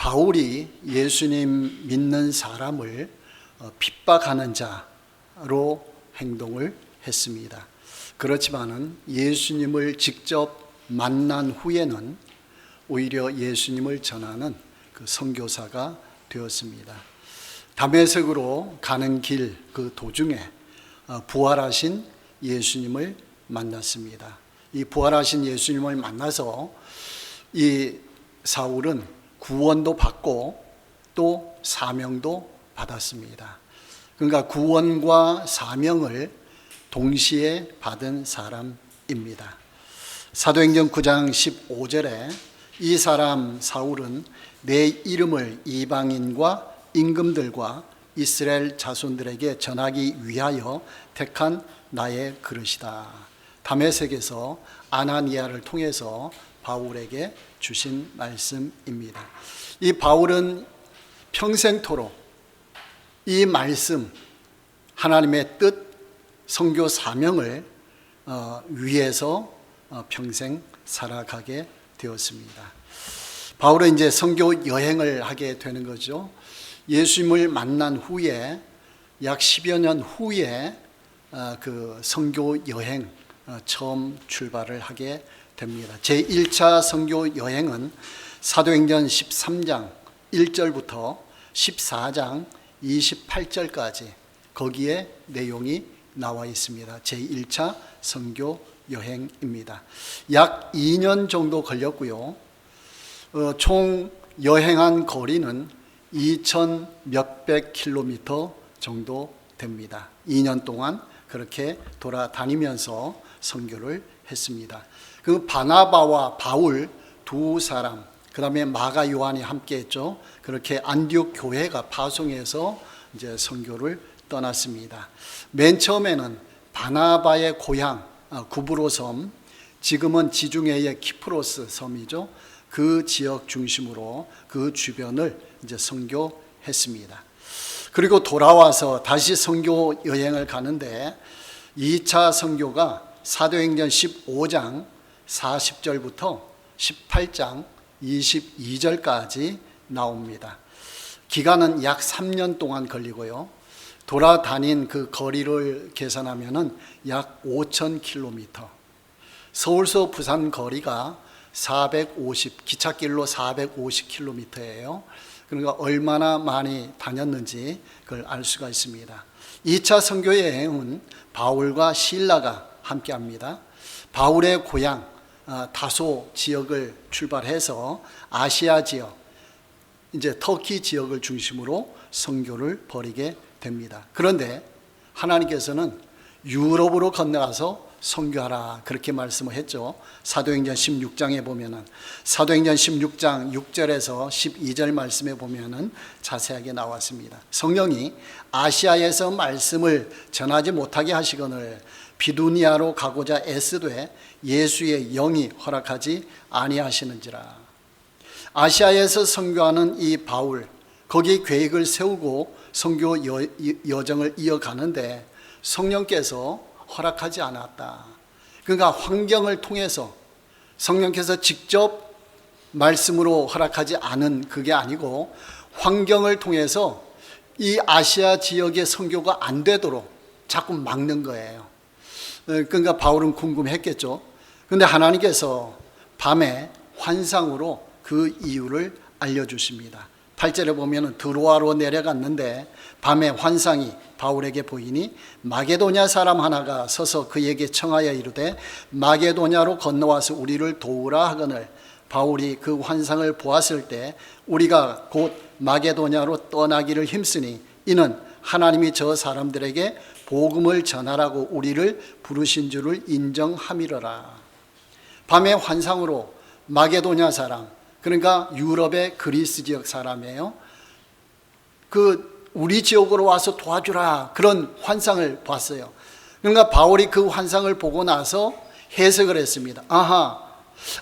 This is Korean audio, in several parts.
바울이 예수님 믿는 사람을 핍박하는 자로 행동을 했습니다. 그렇지만은 예수님을 직접 만난 후에는 오히려 예수님을 전하는 그 선교사가 되었습니다. 다메섹으로 가는 길 그 도중에 부활하신 예수님을 만났습니다. 이 부활하신 예수님을 만나서 이 사울은 구원도 받고 또 사명도 받았습니다. 그러니까 구원과 사명을 동시에 받은 사람입니다. 사도행전 9장 15절에 이 사람 사울은 내 이름을 이방인과 임금들과 이스라엘 자손들에게 전하기 위하여 택한 나의 그릇이다. 다메섹에서 아나니아를 통해서 바울에게 주신 말씀입니다. 이 바울은 평생토록 이 말씀, 하나님의 뜻, 선교 사명을 위해서 평생 살아가게 되었습니다. 바울은 이제 선교 여행을 하게 되는 거죠. 예수님을 만난 후에 약 10여 년 후에 그 선교 여행 처음 출발을 하게 됩니다. 제1차 선교 여행은 사도행전 13장 1절부터 14장 28절까지 거기에 내용이 나와 있습니다. 제1차 선교 여행입니다. 약 2년 정도 걸렸고요. 총 여행한 거리는 2,000 몇백 킬로미터 정도 됩니다. 2년 동안 그렇게 돌아다니면서 선교를 했습니다. 그 바나바와 바울 두 사람, 그 다음에 마가 요한이 함께 했죠. 그렇게 안디옥 교회가 파송해서 이제 선교를 떠났습니다. 맨 처음에는 바나바의 고향 구브로 섬, 지금은 지중해의 키프로스 섬이죠. 그 지역 중심으로 그 주변을 이제 선교했습니다. 그리고 돌아와서 다시 선교 여행을 가는데 2차 선교가 사도행전 15장 40절부터 18장 22절까지 나옵니다. 기간은 약 3년 동안 걸리고요. 돌아다닌 그 거리를 계산하면은 약 5,000km. 서울서 부산 거리가 450, 기찻길로 450km예요. 그러니까 얼마나 많이 다녔는지 그걸 알 수가 있습니다. 2차 선교 여행은 바울과 실라가 함께 합니다. 바울의 고향 다소 지역을 출발해서 아시아 지역, 이제 터키 지역을 중심으로 선교를 벌이게 됩니다. 그런데 하나님께서는 유럽으로 건너가서 선교하라 그렇게 말씀을 했죠. 사도행전 16장에 보면은, 사도행전 16장 6절에서 12절 말씀에 보면은 자세하게 나왔습니다. 성령이 아시아에서 말씀을 전하지 못하게 하시거늘 비두니아로 가고자 애쓰되 예수의 영이 허락하지 아니하시는지라. 아시아에서 선교하는 이 바울, 거기 계획을 세우고 선교 여정을 이어가는데 성령께서 허락하지 않았다. 그러니까 환경을 통해서, 성령께서 직접 말씀으로 허락하지 않은 그게 아니고 환경을 통해서 이 아시아 지역의 선교가 안 되도록 자꾸 막는 거예요. 그러니까 바울은 궁금했겠죠. 그런데 하나님께서 밤에 환상으로 그 이유를 알려주십니다. 8절에 보면 드로아로 내려갔는데 밤에 환상이 바울에게 보이니 마게도냐 사람 하나가 서서 그에게 청하여 이르되 마게도냐로 건너와서 우리를 도우라 하거늘 바울이 그 환상을 보았을 때 우리가 곧 마게도냐로 떠나기를 힘쓰니 이는 하나님이 저 사람들에게 복음을 전하라고 우리를 부르신 줄을 인정함이러라. 밤의 환상으로 마게도냐 사람, 그러니까 유럽의 그리스 지역 사람이에요. 우리 지역으로 와서 도와주라 그런 환상을 봤어요. 그러니까 바울이 그 환상을 보고 나서 해석을 했습니다. 아하,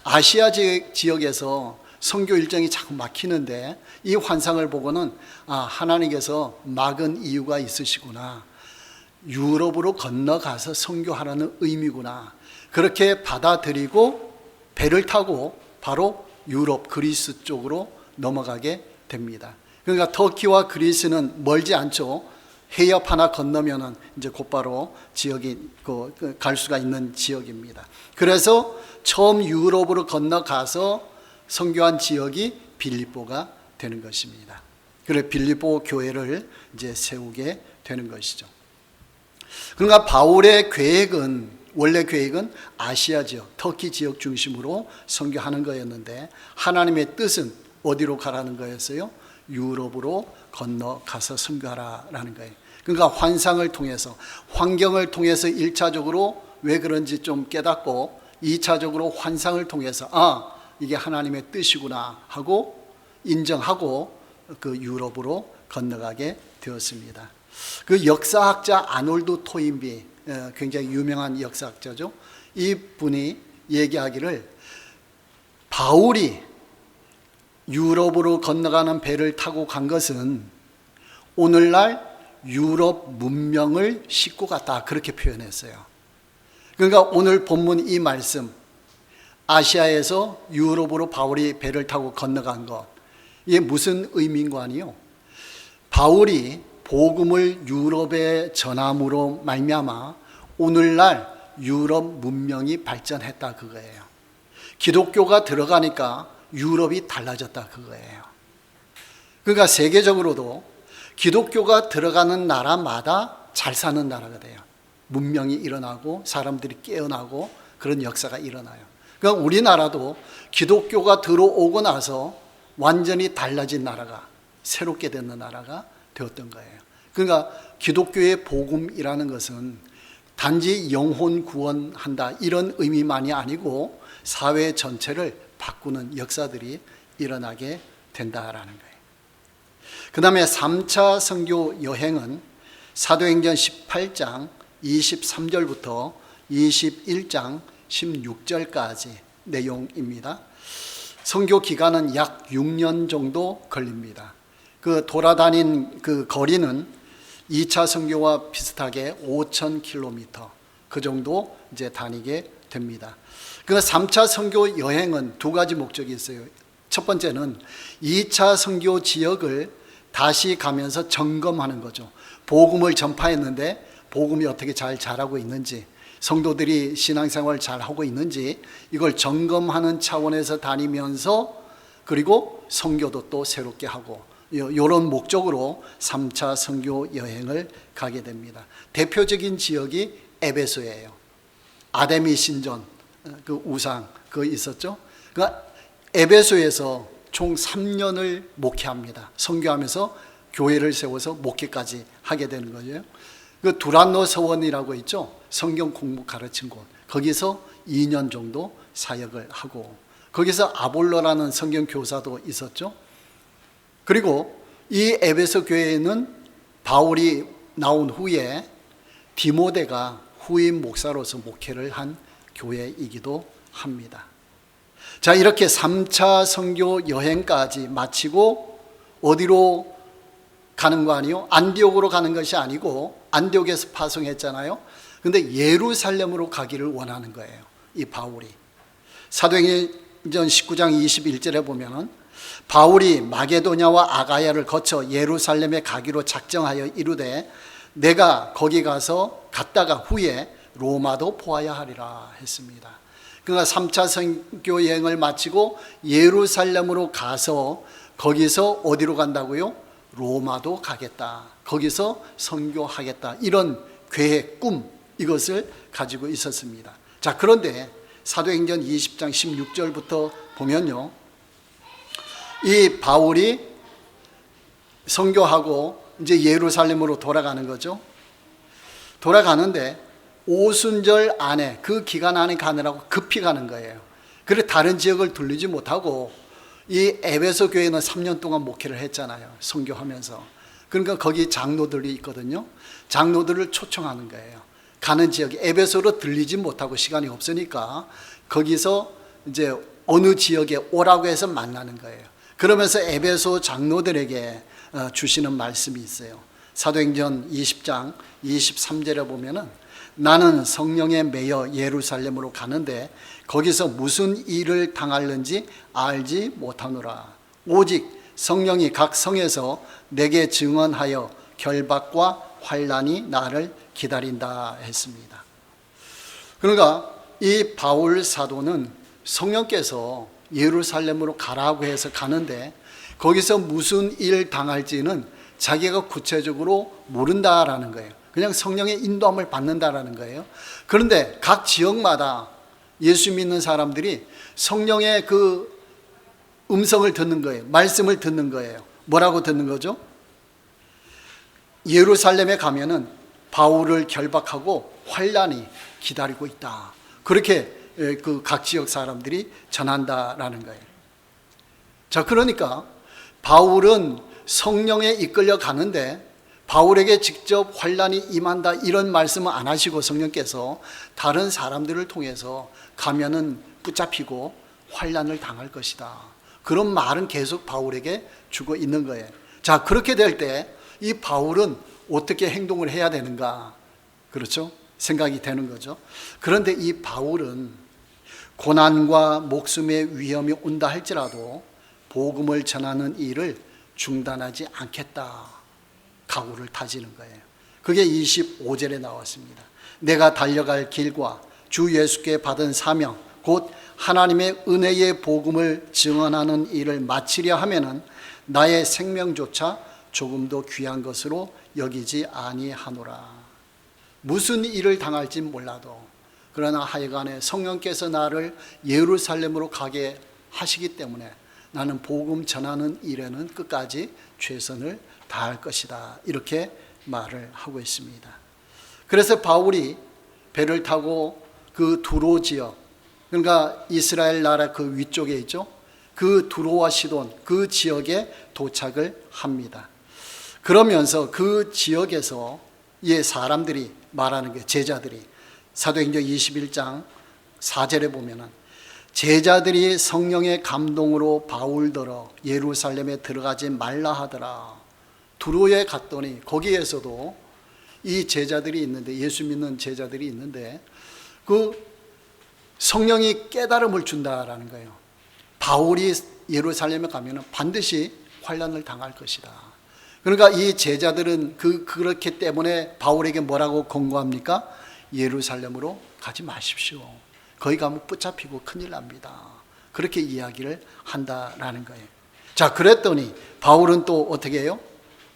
아시아 지역에서 선교 일정이 자꾸 막히는데 이 환상을 보고는 하나님께서 막은 이유가 있으시구나. 유럽으로 건너가서 선교하라는 의미구나. 그렇게 받아들이고 배를 타고 바로 유럽 그리스 쪽으로 넘어가게 됩니다. 그러니까 터키와 그리스는 멀지 않죠. 해협 하나 건너면은 이제 곧바로 지역이 갈 수가 있는 지역입니다. 그래서 처음 유럽으로 건너가서 선교한 지역이 빌립보가 되는 것입니다. 그래 빌립보 교회를 이제 세우게 되는 것이죠. 그러니까 바울의 계획은 원래 계획은 아시아 지역, 터키 지역 중심으로 선교하는 거였는데 하나님의 뜻은 어디로 가라는 거였어요? 유럽으로 건너가서 선교하라는 거예요. 그러니까 환상을 통해서 환경을 통해서 1차적으로 왜 그런지 좀 깨닫고 2차적으로 환상을 통해서 이게 하나님의 뜻이구나 하고 인정하고 그 유럽으로 건너가게 되었습니다. 그 역사학자 아놀드 토인비, 굉장히 유명한 역사학자죠. 이분이 얘기하기를 바울이 유럽으로 건너가는 배를 타고 간 것은 오늘날 유럽 문명을 싣고 갔다 그렇게 표현했어요. 그러니까 오늘 본문 이 말씀 아시아에서 유럽으로 바울이 배를 타고 건너간 것 이게 무슨 의미인 거 아니요? 바울이 복음을 유럽에 전함으로 말미암아 오늘날 유럽 문명이 발전했다 그거예요. 기독교가 들어가니까 유럽이 달라졌다 그거예요. 그러니까 세계적으로도 기독교가 들어가는 나라마다 잘 사는 나라가 돼요. 문명이 일어나고 사람들이 깨어나고 그런 역사가 일어나요. 그러니까 우리나라도 기독교가 들어오고 나서 완전히 달라진 나라가 새롭게 되는 나라가 되었던 거예요. 그러니까 기독교의 복음이라는 것은 단지 영혼 구원한다 이런 의미만이 아니고 사회 전체를 바꾸는 역사들이 일어나게 된다라는 거예요. 그 다음에 3차 선교 여행은 사도행전 18장 23절부터 21장 16절까지 내용입니다. 선교 기간은 약 6년 정도 걸립니다. 그 돌아다닌 그 거리는 2차 선교와 비슷하게 5,000km 그 정도 이제 다니게 됩니다. 그 3차 선교 여행은 두 가지 목적이 있어요. 첫 번째는 2차 선교 지역을 다시 가면서 점검하는 거죠. 복음을 전파했는데 복음이 어떻게 잘 자라고 있는지, 성도들이 신앙생활 잘 하고 있는지 이걸 점검하는 차원에서 다니면서 그리고 선교도 또 새롭게 하고 이런 목적으로 3차 선교 여행을 가게 됩니다. 대표적인 지역이 에베소예요. 아데미 신전 그 우상 그거 있었죠. 그러니까 에베소에서 총 3년을 목회합니다. 선교하면서 교회를 세워서 목회까지 하게 되는 거죠. 그 두란노 서원이라고 있죠. 성경 공부 가르친 곳. 거기서 2년 정도 사역을 하고 거기서 아볼로라는 성경 교사도 있었죠. 그리고 이 에베소 교회에는 바울이 나온 후에 디모데가 후임 목사로서 목회를 한 교회이기도 합니다. 자, 이렇게 3차 선교 여행까지 마치고 어디로 가는 거 아니요? 안디옥으로 가는 것이 아니고 안디옥에서 파송했잖아요. 근데 예루살렘으로 가기를 원하는 거예요. 이 바울이. 사도행전 19장 21절에 보면은 바울이 마게도냐와 아가야를 거쳐 예루살렘에 가기로 작정하여 이르되 내가 거기 갔다가 후에 로마도 보아야 하리라 했습니다. 그러니까 3차 선교 여행을 마치고 예루살렘으로 가서 거기서 어디로 간다고요? 로마도 가겠다. 거기서 선교하겠다. 이런 계획, 꿈 이것을 가지고 있었습니다. 자, 그런데 사도행전 20장 16절부터 보면요. 이 바울이 선교하고 이제 예루살렘으로 돌아가는 거죠. 돌아가는데 오순절 안에 그 기간 안에 가느라고 급히 가는 거예요. 그래 다른 지역을 들리지 못하고 이 에베소 교회는 3년 동안 목회를 했잖아요. 선교하면서. 그러니까 거기 장로들이 있거든요. 장로들을 초청하는 거예요. 가는 지역에 에베소로 들리지 못하고 시간이 없으니까 거기서 이제 어느 지역에 오라고 해서 만나는 거예요. 그러면서 에베소 장로들에게 주시는 말씀이 있어요. 사도행전 20장 23절에 보면은 나는 성령에 매여 예루살렘으로 가는데 거기서 무슨 일을 당할는지 알지 못하노라. 오직 성령이 각 성에서 내게 증언하여 결박과 환난이 나를 기다린다 했습니다. 그러니까 이 바울 사도는 성령께서 예루살렘으로 가라고 해서 가는데 거기서 무슨 일 당할지는 자기가 구체적으로 모른다라는 거예요. 그냥 성령의 인도함을 받는다라는 거예요. 그런데 각 지역마다 예수 믿는 사람들이 성령의 그 음성을 듣는 거예요. 말씀을 듣는 거예요. 뭐라고 듣는 거죠? 예루살렘에 가면은 바울을 결박하고 환난이 기다리고 있다. 그렇게 그 각 지역 사람들이 전한다라는 거예요. 자, 그러니까 바울은 성령에 이끌려 가는데 바울에게 직접 환난이 임한다 이런 말씀은 안 하시고 성령께서 다른 사람들을 통해서 가면은 붙잡히고 환난을 당할 것이다. 그런 말은 계속 바울에게 주고 있는 거예요. 자, 그렇게 될 때 이 바울은 어떻게 행동을 해야 되는가? 그렇죠? 생각이 되는 거죠. 그런데 이 바울은 고난과 목숨의 위험이 온다 할지라도 복음을 전하는 일을 중단하지 않겠다. 각오를 다지는 거예요. 그게 25절에 나왔습니다. 내가 달려갈 길과 주 예수께 받은 사명 곧 하나님의 은혜의 복음을 증언하는 일을 마치려 하면은 나의 생명조차 조금도 귀한 것으로 여기지 아니하노라. 무슨 일을 당할지 몰라도 그러나 하여간에 성령께서 나를 예루살렘으로 가게 하시기 때문에 나는 복음 전하는 일에는 끝까지 최선을 다할 것이다. 이렇게 말을 하고 있습니다. 그래서 바울이 배를 타고 그 두로 지역, 그러니까 이스라엘 나라 그 위쪽에 있죠. 그 두로와 시돈 그 지역에 도착을 합니다. 그러면서 그 지역에서 이 사람들이 말하는 게 제자들이 사도행전 21장 4절에 보면은 제자들이 성령의 감동으로 바울더러 예루살렘에 들어가지 말라 하더라. 두로에 갔더니 거기에서도 이 제자들이 있는데 예수 믿는 제자들이 있는데 그 성령이 깨달음을 준다라는 거예요. 바울이 예루살렘에 가면은 반드시 환난을 당할 것이다. 그러니까 이 제자들은 그렇기 때문에 바울에게 뭐라고 권고합니까? 예루살렘으로 가지 마십시오. 거기 가면 붙잡히고 큰일 납니다. 그렇게 이야기를 한다라는 거예요. 자, 그랬더니 바울은 또 어떻게 해요?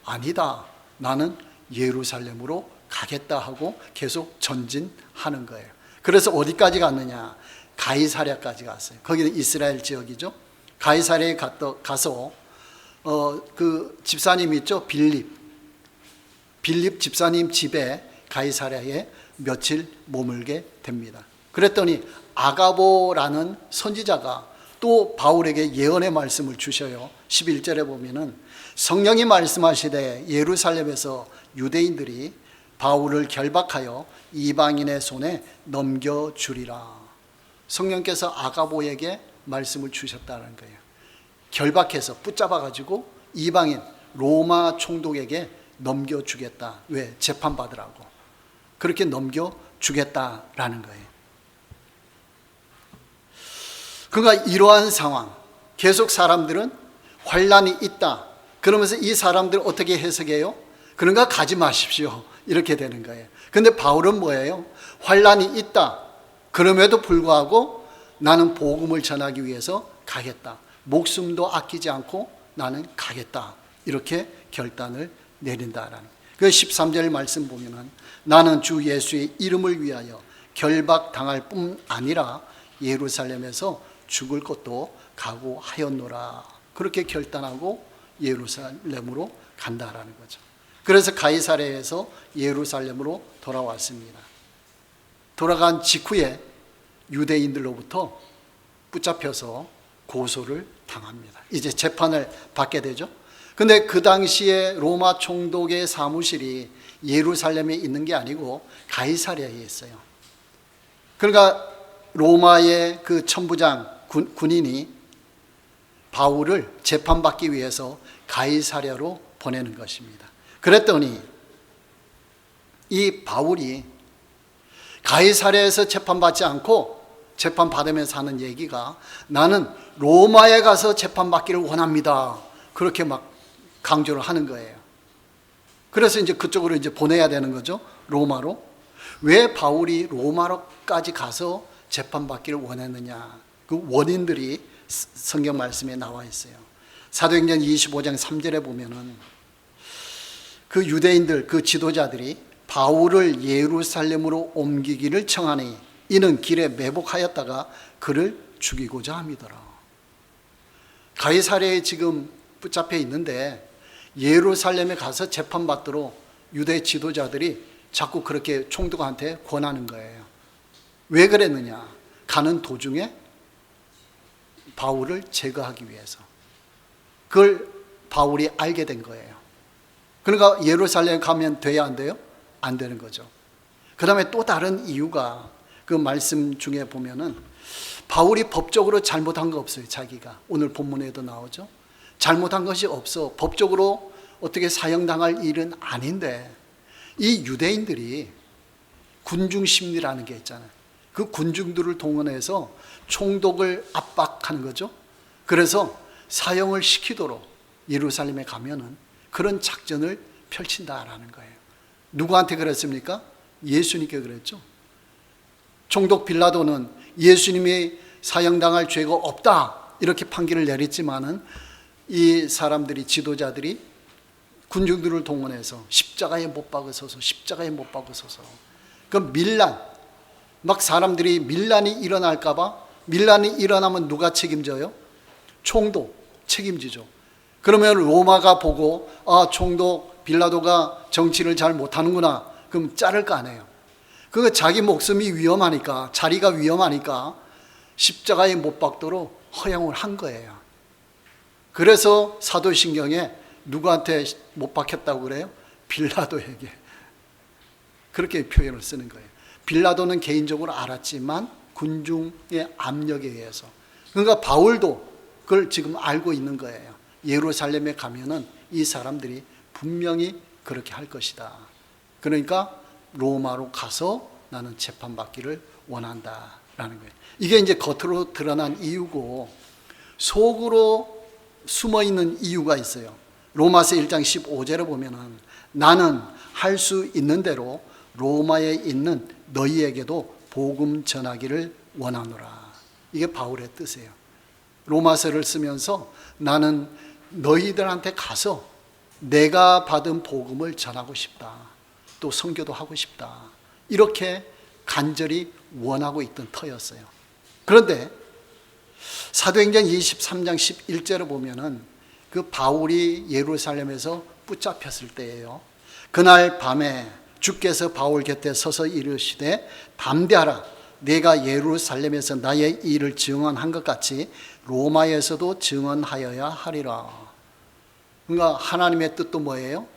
아니다. 나는 예루살렘으로 가겠다 하고 계속 전진하는 거예요. 그래서 어디까지 갔느냐? 가이사랴까지 갔어요. 거기는 이스라엘 지역이죠. 가이사랴에 가서 그 집사님 있죠? 빌립 집사님 집에 가이사랴에 며칠 머물게 됩니다. 그랬더니 아가보라는 선지자가 또 바울에게 예언의 말씀을 주셔요. 11절에 보면은 성령이 말씀하시되 예루살렘에서 유대인들이 바울을 결박하여 이방인의 손에 넘겨주리라. 성령께서 아가보에게 말씀을 주셨다는 거예요. 결박해서 붙잡아가지고 이방인 로마 총독에게 넘겨주겠다. 왜? 재판받으라고. 그렇게 넘겨주겠다라는 거예요. 그러니까 이러한 상황, 계속 사람들은 환난이 있다. 그러면서 이 사람들을 어떻게 해석해요? 그런가 가지 마십시오. 이렇게 되는 거예요. 근데 바울은 뭐예요? 환난이 있다. 그럼에도 불구하고 나는 복음을 전하기 위해서 가겠다. 목숨도 아끼지 않고 나는 가겠다. 이렇게 결단을 내린다라는. 그 13절 말씀 보면은 나는 주 예수의 이름을 위하여 결박당할 뿐 아니라 예루살렘에서 죽을 것도 각오하였노라. 그렇게 결단하고 예루살렘으로 간다라는 거죠. 그래서 가이사랴에서 예루살렘으로 돌아왔습니다. 돌아간 직후에 유대인들로부터 붙잡혀서 고소를 당합니다. 이제 재판을 받게 되죠. 근데 그 당시에 로마 총독의 사무실이 예루살렘에 있는 게 아니고 가이사랴에 있어요. 그러니까 로마의 그 천부장 군인이 바울을 재판받기 위해서 가이사랴로 보내는 것입니다. 그랬더니 이 바울이 가이사랴에서 재판받지 않고 재판 받으면서 하는 얘기가 나는 로마에 가서 재판 받기를 원합니다. 그렇게 막 강조를 하는 거예요. 그래서 이제 그쪽으로 이제 보내야 되는 거죠. 로마로. 왜 바울이 로마로까지 가서 재판 받기를 원했느냐. 그 원인들이 성경 말씀에 나와 있어요. 사도행전 25장 3절에 보면은 그 유대인들, 그 지도자들이 바울을 예루살렘으로 옮기기를 청하니 이는 길에 매복하였다가 그를 죽이고자 함이더라. 가이사랴에 지금 붙잡혀 있는데 예루살렘에 가서 재판받도록 유대 지도자들이 자꾸 그렇게 총독한테 권하는 거예요. 왜 그랬느냐? 가는 도중에 바울을 제거하기 위해서. 그걸 바울이 알게 된 거예요. 그러니까 예루살렘 가면 돼야 안 돼요? 안 되는 거죠. 그 다음에 또 다른 이유가 그 말씀 중에 보면은 바울이 법적으로 잘못한 거 없어요. 자기가 오늘 본문에도 나오죠. 잘못한 것이 없어. 법적으로 어떻게 사형당할 일은 아닌데 이 유대인들이 군중 심리라는 게 있잖아요. 그 군중들을 동원해서 총독을 압박하는 거죠. 그래서 사형을 시키도록 예루살렘에 가면은 그런 작전을 펼친다라는 거예요. 누구한테 그랬습니까? 예수님께 그랬죠. 총독 빌라도는 예수님이 사형당할 죄가 없다 이렇게 판결을 내렸지만은 이 사람들이, 지도자들이 군중들을 동원해서 십자가에 못 박으소서, 십자가에 못 박으소서. 그 밀란, 막 사람들이 밀란이 일어날까봐, 밀란이 일어나면 누가 책임져요? 총독 책임지죠. 그러면 로마가 보고 총독 빌라도가 정치를 잘 못하는구나, 그럼 자를 거 아니에요. 그 자기 목숨이 위험하니까, 자리가 위험하니까 십자가에 못 박도록 허용을 한 거예요. 그래서 사도신경에 누구한테 못 박혔다고 그래요? 빌라도에게. 그렇게 표현을 쓰는 거예요. 빌라도는 개인적으로 알았지만 군중의 압력에 의해서. 그러니까 바울도 그걸 지금 알고 있는 거예요. 예루살렘에 가면은 이 사람들이 분명히 그렇게 할 것이다. 그러니까 로마로 가서 나는 재판받기를 원한다라는 거예요. 이게 이제 겉으로 드러난 이유고 속으로 숨어 있는 이유가 있어요. 로마서 1장 15절에 보면은 나는 할 수 있는 대로 로마에 있는 너희에게도 복음 전하기를 원하노라. 이게 바울의 뜻이에요. 로마서를 쓰면서 나는 너희들한테 가서 내가 받은 복음을 전하고 싶다. 또 선교도 하고 싶다. 이렇게 간절히 원하고 있던 터였어요. 그런데 사도행전 23장 11절을 보면은 그 바울이 예루살렘에서 붙잡혔을 때예요. 그날 밤에 주께서 바울 곁에 서서 이르시되 담대하라. 내가 예루살렘에서 나의 일을 증언한 것 같이 로마에서도 증언하여야 하리라. 그러니까 하나님의 뜻도 뭐예요?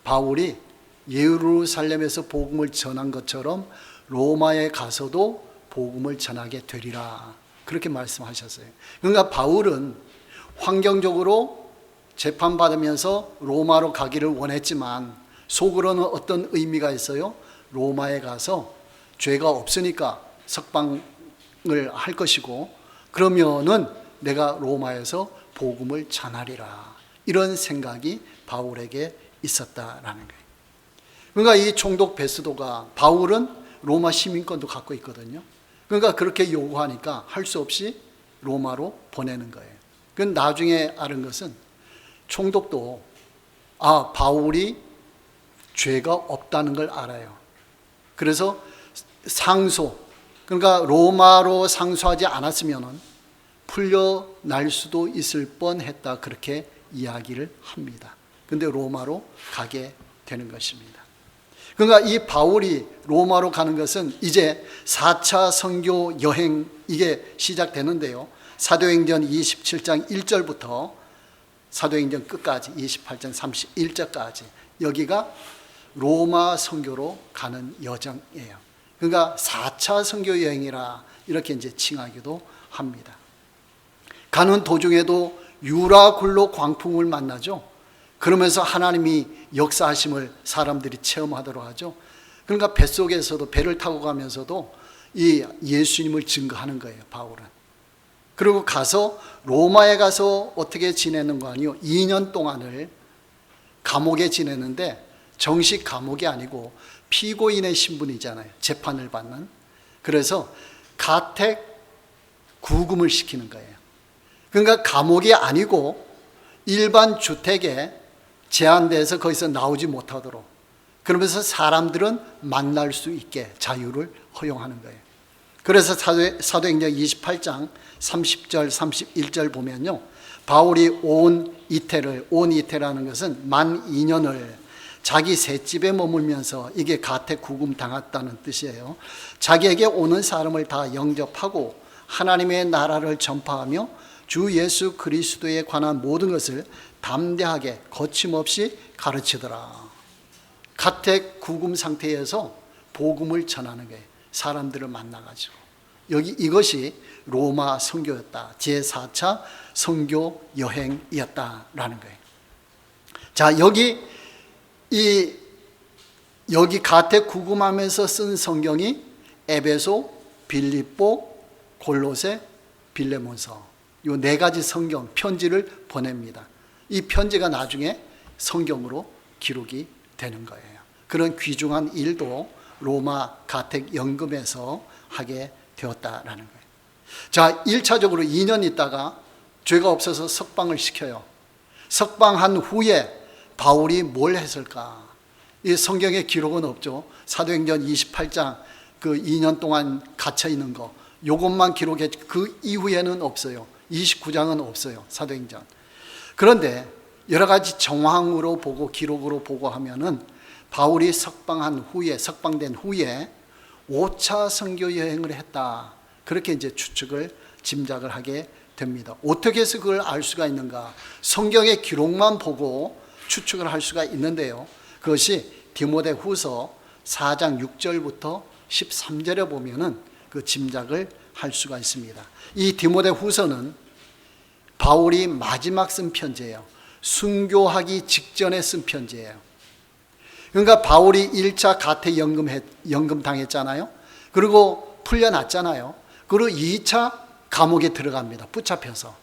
바울이 예루살렘에서 복음을 전한 것처럼 로마에 가서도 복음을 전하게 되리라. 그렇게 말씀하셨어요. 그러니까 바울은 환경적으로 재판받으면서 로마로 가기를 원했지만 속으로는 어떤 의미가 있어요? 로마에 가서 죄가 없으니까 석방을 할 것이고 그러면은 내가 로마에서 복음을 전하리라. 이런 생각이 바울에게 있었다라는 거예요. 그러니까 이 총독 베스도가 바울은 로마 시민권도 갖고 있거든요. 그러니까 그렇게 요구하니까 할 수 없이 로마로 보내는 거예요. 그건 나중에 알은 것은 총독도 바울이 죄가 없다는 걸 알아요. 그래서 상소, 그러니까 로마로 상소하지 않았으면 풀려날 수도 있을 뻔했다. 그렇게 이야기를 합니다. 근데 로마로 가게 되는 것입니다. 그러니까 이 바울이 로마로 가는 것은 이제 4차 선교 여행 이게 시작되는데요. 사도행전 27장 1절부터 사도행전 끝까지 28장 31절까지 여기가 로마 선교로 가는 여정이에요. 그러니까 4차 선교 여행이라 이렇게 이제 칭하기도 합니다. 가는 도중에도 유라굴로 광풍을 만나죠. 그러면서 하나님이 역사하심을 사람들이 체험하도록 하죠. 그러니까 뱃속에서도 배를 타고 가면서도 이 예수님을 증거하는 거예요, 바울은. 그리고 가서 로마에 가서 어떻게 지내는 거 아니요? 2년 동안을 감옥에 지내는데 정식 감옥이 아니고 피고인의 신분이잖아요. 재판을 받는. 그래서 가택 구금을 시키는 거예요. 그러니까 감옥이 아니고 일반 주택에 제한돼서 거기서 나오지 못하도록, 그러면서 사람들은 만날 수 있게 자유를 허용하는 거예요. 그래서 사도행전 28장 30절 31절 보면요, 바울이 온 이태라는 것은 만 2년을 자기 셋집에 머물면서, 이게 가택 구금 당했다는 뜻이에요. 자기에게 오는 사람을 다 영접하고 하나님의 나라를 전파하며 주 예수 그리스도에 관한 모든 것을 담대하게 거침없이 가르치더라. 가택 구금 상태에서 복음을 전하는 거예요. 사람들을 만나가지고. 이것이 로마 선교였다. 제4차 선교 여행이었다라는 거예요. 자, 여기 가택 구금하면서 쓴 성경이 에베소, 빌립보, 골로새, 빌레몬서, 이 4가지 성경 편지를 보냅니다. 이 편지가 나중에 성경으로 기록이 되는 거예요. 그런 귀중한 일도 로마 가택 연금에서 하게 되었다라는 거예요. 자, 1차적으로 2년 있다가 죄가 없어서 석방을 시켜요. 석방한 후에 바울이 뭘 했을까? 이 성경에 기록은 없죠. 사도행전 28장 그 2년 동안 갇혀 있는 거, 요것만 기록했죠. 그 이후에는 없어요. 29장은 없어요, 사도행전. 그런데 여러 가지 정황으로 보고 기록으로 보고 하면은 바울이 석방된 후에 5차 선교 여행을 했다. 그렇게 이제 추측을, 짐작을 하게 됩니다. 어떻게 해서 그걸 알 수가 있는가? 성경의 기록만 보고 추측을 할 수가 있는데요. 그것이 디모데후서 4장 6절부터 13절에 보면은 그 짐작을 할 수가 있습니다. 이 디모데후서는 바울이 마지막 쓴 편지예요. 순교하기 직전에 쓴 편지예요. 그러니까 바울이 1차 가택 연금 당했잖아요. 그리고 풀려났잖아요. 그리고 2차 감옥에 들어갑니다. 붙잡혀서.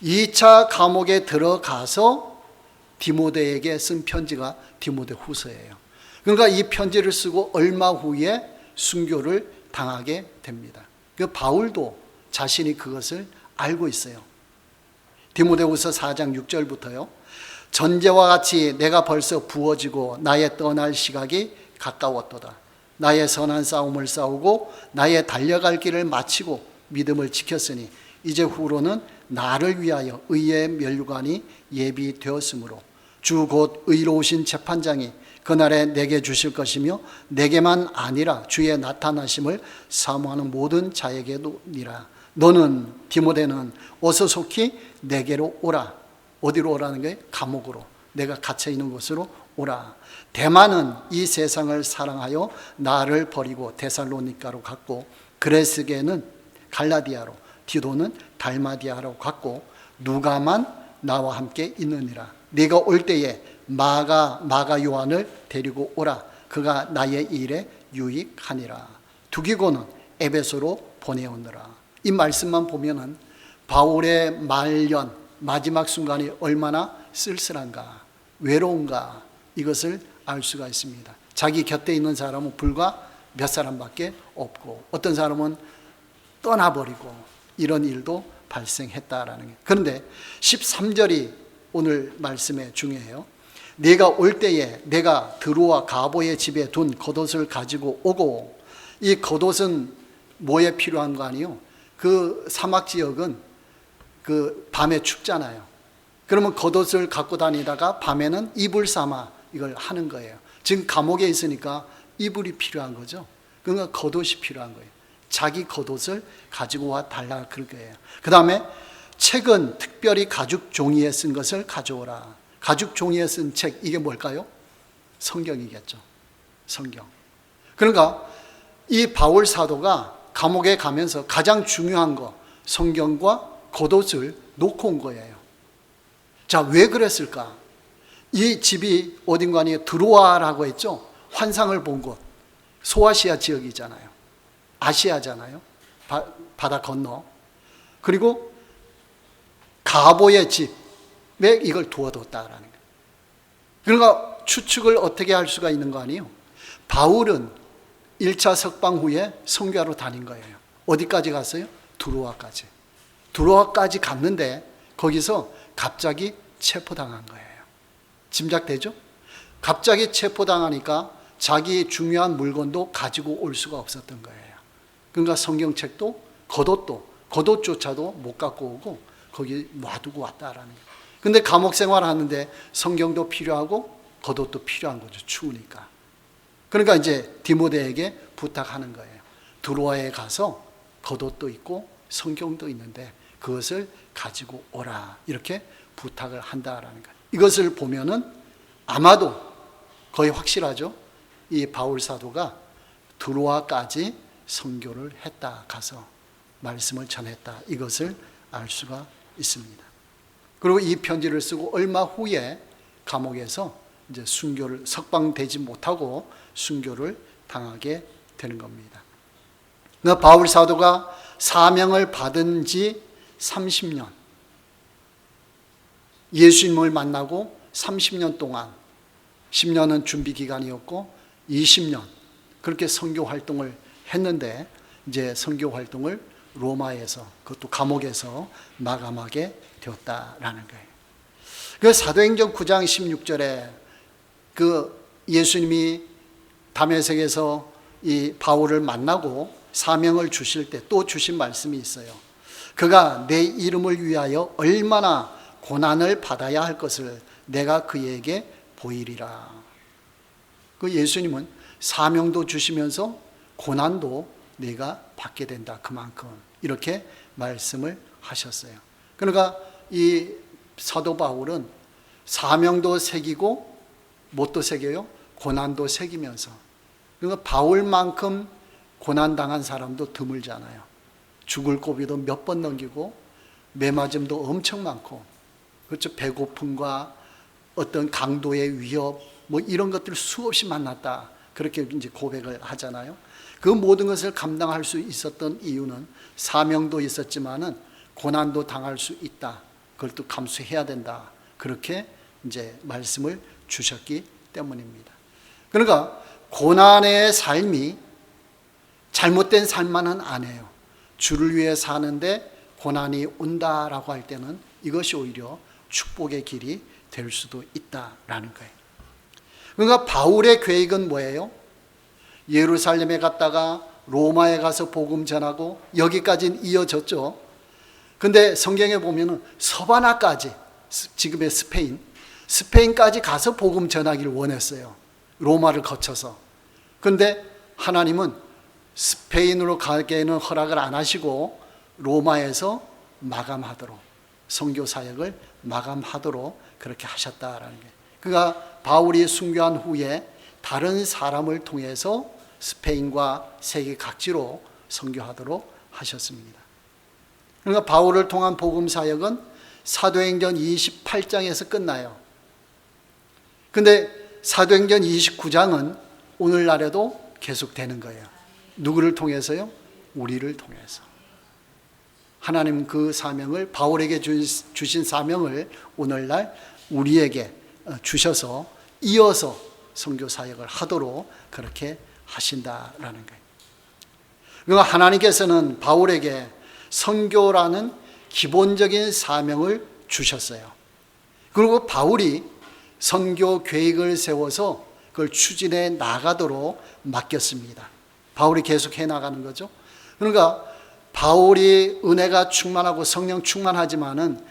2차 감옥에 들어가서 디모데에게 쓴 편지가 디모데후서예요. 그러니까 이 편지를 쓰고 얼마 후에 순교를 당하게 됩니다. 그 바울도 자신이 그것을 알고 있어요. 디모데후서 4장 6절부터요. 전제와 같이 내가 벌써 부어지고 나의 떠날 시각이 가까웠도다. 나의 선한 싸움을 싸우고 나의 달려갈 길을 마치고 믿음을 지켰으니 이제 후로는 나를 위하여 의의 면류관이 예비되었으므로 주 곧 의로우신 재판장이 그날에 내게 주실 것이며 내게만 아니라 주의 나타나심을 사모하는 모든 자에게도니라. 너는 디모데는 어서 속히 내게로 오라. 어디로 오라는 거예요? 감옥으로. 내가 갇혀 있는 곳으로 오라. 대만은 이 세상을 사랑하여 나를 버리고 데살로니가로 갔고 그레스게는 갈라디아로, 디도는 달마디아로 갔고 누가만 나와 함께 있느니라. 네가 올 때에 마가 요한을 데리고 오라. 그가 나의 일에 유익하니라. 두기고는 에베소로 보내오느라. 이 말씀만 보면은 바울의 말년 마지막 순간이 얼마나 쓸쓸한가, 외로운가, 이것을 알 수가 있습니다. 자기 곁에 있는 사람은 불과 몇 사람밖에 없고 어떤 사람은 떠나버리고 이런 일도 발생했다라는 게. 그런데 13절이 오늘 말씀에 중요해요. 네가 올 때에 내가 드로아 가보의 집에 둔 겉옷을 가지고 오고, 이 겉옷은 뭐에 필요한 거 아니요? 그 사막 지역은 그 밤에 춥잖아요. 그러면 겉옷을 갖고 다니다가 밤에는 이불 삼아 이걸 하는 거예요. 지금 감옥에 있으니까 이불이 필요한 거죠. 그러니까 겉옷이 필요한 거예요. 자기 겉옷을 가지고 와 달라 그럴 거예요. 그 다음에 책은 특별히 가죽 종이에 쓴 것을 가져오라. 가죽 종이에 쓴 책, 이게 뭘까요? 성경이겠죠. 성경. 그러니까 이 바울 사도가 감옥에 가면서 가장 중요한 거, 성경과 겉옷을 놓고 온 거예요. 자, 왜 그랬을까? 이 집이 어딘가에 드로아라고 했죠. 환상을 본 곳, 소아시아 지역이잖아요. 아시아잖아요. 바다 건너. 그리고 가보의 집에 이걸 두어뒀다라는 거예요. 그러니까 추측을 어떻게 할 수가 있는 거 아니에요? 바울은 1차 석방 후에 선교하러 다닌 거예요. 어디까지 갔어요? 두로아까지. 두로아까지 갔는데 거기서 갑자기 체포당한 거예요. 짐작되죠? 갑자기 체포당하니까 자기 중요한 물건도 가지고 올 수가 없었던 거예요. 그러니까 성경책도 겉옷조차도 못 갖고 오고 거기 놔두고 왔다라는 거예요. 근데 감옥 생활하는데 성경도 필요하고 겉옷도 필요한 거죠. 추우니까. 그러니까 이제 디모데에게 부탁하는 거예요. 두로아에 가서 겉옷도 있고 성경도 있는데 그것을 가지고 오라. 이렇게 부탁을 한다라는 거예요. 이것을 보면은 아마도 거의 확실하죠. 이 바울 사도가 두로아까지 선교를 했다. 가서 말씀을 전했다. 이것을 알 수가 있습니다. 그리고 이 편지를 쓰고 얼마 후에 감옥에서 이제 순교를 석방되지 못하고 순교를 당하게 되는 겁니다. 바울 사도가 사명을 받은 지 30년, 예수님을 만나고 30년 동안 10년은 준비 기간이었고 20년 그렇게 선교 활동을 했는데 이제 선교 활동을 로마에서 그것도 감옥에서 마감하게 되었다라는 거예요. 그 사도행전 9장 16절에 그 예수님이 다메섹에서 이 바울을 만나고 사명을 주실 때 또 주신 말씀이 있어요. 그가 내 이름을 위하여 얼마나 고난을 받아야 할 것을 내가 그에게 보이리라. 그 예수님은 사명도 주시면서 고난도 내가 받게 된다. 그만큼 이렇게 말씀을 하셨어요. 그러니까 이 사도 바울은 사명도 새기고 뭣도 새겨요? 고난도 새기면서. 그러니까 바울만큼 고난당한 사람도 드물잖아요. 죽을 고비도 몇 번 넘기고 매맞음도 엄청 많고, 그렇죠? 배고픔과 어떤 강도의 위협 뭐 이런 것들 수없이 만났다. 그렇게 이제 고백을 하잖아요. 그 모든 것을 감당할 수 있었던 이유는 사명도 있었지만은 고난도 당할 수 있다. 그걸 또 감수해야 된다. 그렇게 이제 말씀을 주셨기 때문입니다. 그러니까 고난의 삶이 잘못된 삶만은 아니에요. 주를 위해 사는데 고난이 온다라고 할 때는 이것이 오히려 축복의 길이 될 수도 있다라는 거예요. 그러니까 바울의 계획은 뭐예요? 예루살렘에 갔다가 로마에 가서 복음 전하고 여기까지는 이어졌죠. 근데 성경에 보면은 서바나까지, 지금의 스페인까지 가서 복음 전하기를 원했어요. 로마를 거쳐서. 근데 하나님은 스페인으로 가기에는 허락을 안 하시고 로마에서 마감하도록, 선교 사역을 마감하도록 그렇게 하셨다라는 거예요. 그러니까 바울이 순교한 후에 다른 사람을 통해서 스페인과 세계 각지로 선교하도록 하셨습니다. 그러니까 바울을 통한 복음 사역은 사도행전 28장에서 끝나요. 근데 사도행전 29장은 오늘날에도 계속되는 거예요. 누구를 통해서요? 우리를 통해서. 하나님 그 사명을, 바울에게 주신 사명을 오늘날 우리에게 주셔서 이어서 선교 사역을 하도록 그렇게 하신다라는 거예요. 그러니까 하나님께서는 바울에게 선교라는 기본적인 사명을 주셨어요. 그리고 바울이 선교 계획을 세워서 그걸 추진해 나가도록 맡겼습니다. 바울이 계속 해 나가는 거죠. 그러니까 바울이 은혜가 충만하고 성령 충만하지만은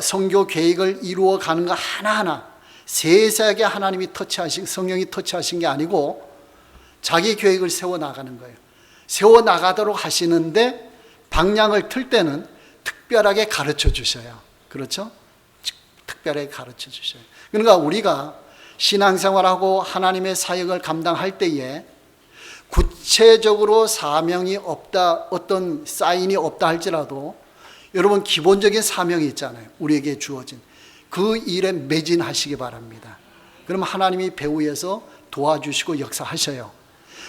선교 계획을 이루어 가는 거 하나하나 세세하게 하나님이 터치하신, 성령이 터치하신 게 아니고 자기 계획을 세워 나가는 거예요. 세워 나가도록 하시는데 방향을 틀 때는 특별하게 가르쳐 주셔요. 그렇죠? 특별하게 가르쳐 주셔요. 그러니까 우리가 신앙생활하고 하나님의 사역을 감당할 때에 구체적으로 사명이 없다, 어떤 사인이 없다 할지라도 여러분 기본적인 사명이 있잖아요. 우리에게 주어진 그 일에 매진하시기 바랍니다. 그럼 하나님이 배후에서 도와주시고 역사하셔요.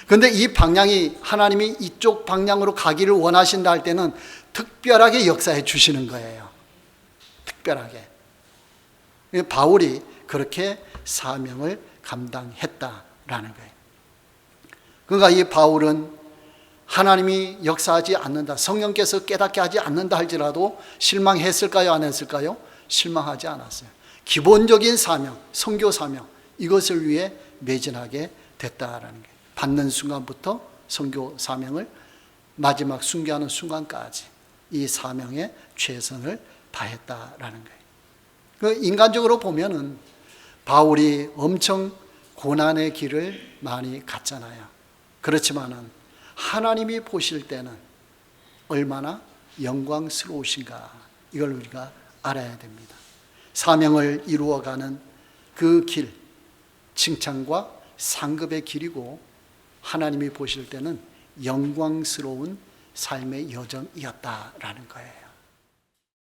그런데 이 방향이 하나님이 이쪽 방향으로 가기를 원하신다 할 때는 특별하게 역사해 주시는 거예요. 특별하게. 바울이 그렇게 사명을 감당했다라는 거예요. 그러니까 이 바울은 하나님이 역사하지 않는다, 성령께서 깨닫게 하지 않는다 할지라도 실망했을까요? 안 했을까요? 실망하지 않았어요. 기본적인 사명, 선교 사명, 이것을 위해 매진하게 됐다라는 거예요. 받는 순간부터 선교 사명을 마지막 순교하는 순간까지 이 사명에 최선을 다했다라는 거예요. 그 인간적으로 보면은 바울이 엄청 고난의 길을 많이 갔잖아요. 그렇지만은 하나님이 보실 때는 얼마나 영광스러우신가, 이걸 우리가 알아야 됩니다. 사명을 이루어가는 그 길, 칭찬과 상급의 길이고 하나님이 보실 때는 영광스러운 삶의 여정이었다라는 거예요.